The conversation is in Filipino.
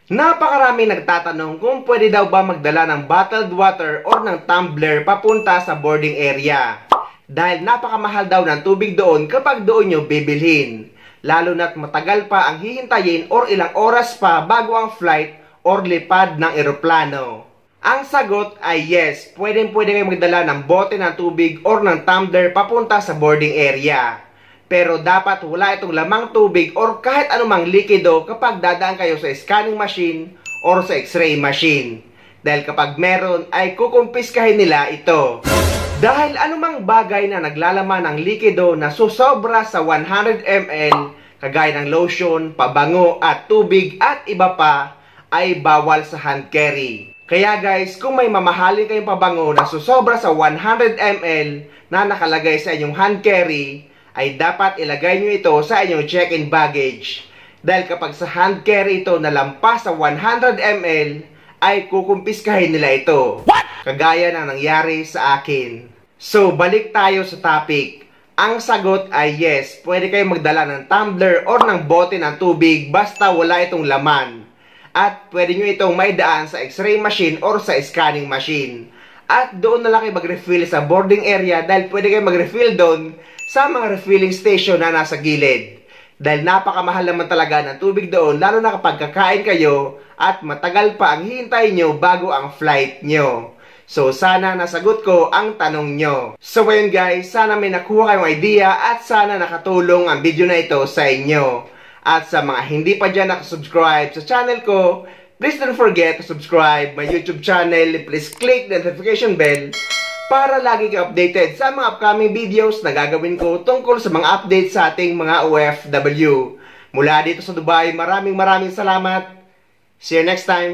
Napakaraming nagtatanong kung pwede daw ba magdala ng bottled water or ng tumbler papunta sa boarding area. Dahil napakamahal daw ng tubig doon kapag doon nyo bibilhin. Lalo na't matagal pa ang hihintayin or ilang oras pa bago ang flight or lipad ng eroplano. Ang sagot ay yes, pwede kayo magdala ng bote ng tubig or ng tumbler papunta sa boarding area. Pero dapat wala itong lamang tubig or kahit anumang likido kapag dadaan kayo sa scanning machine or sa x-ray machine. Dahil kapag meron ay kukumpiskahin nila ito. Dahil anumang bagay na naglalaman ng likido na susobra sa 100 ml, kagaya ng lotion, pabango at tubig at iba pa, ay bawal sa hand carry. Kaya guys, kung may mamahalin kayong pabango na susobra sa 100 ml na nakalagay sa inyong hand carry, ay dapat ilagay nyo ito sa inyong check-in baggage. Dahil kapag sa hand carry ito na lampas sa 100 ml, ay kukumpiskahin nila ito. What? Kagaya ng nangyari sa akin. So, balik tayo sa topic. Ang sagot ay yes, pwede kayong magdala ng tumbler or ng bote ng tubig basta wala itong laman. At pwede nyo itong maidaan sa x-ray machine or sa scanning machine. At doon na lang kayo mag-refill sa boarding area dahil pwede kayong mag-refill doon sa mga refilling station na nasa gilid. Dahil napakamahal naman talaga ng tubig doon, lalo na kapag kakain kayo at matagal pa ang hihintay nyo bago ang flight nyo. So sana nasagot ko ang tanong nyo. So ayun guys, sana may nakuha kayong idea at sana nakatulong ang video na ito sa inyo. At sa mga hindi pa dyan nakasubscribe sa channel ko, please don't forget to subscribe my YouTube channel. Please click the notification bell para lagi kayo updated sa mga upcoming videos na gagawin ko tungkol sa mga updates sa ating mga OFW. Mula dito sa Dubai, maraming salamat. See you next time.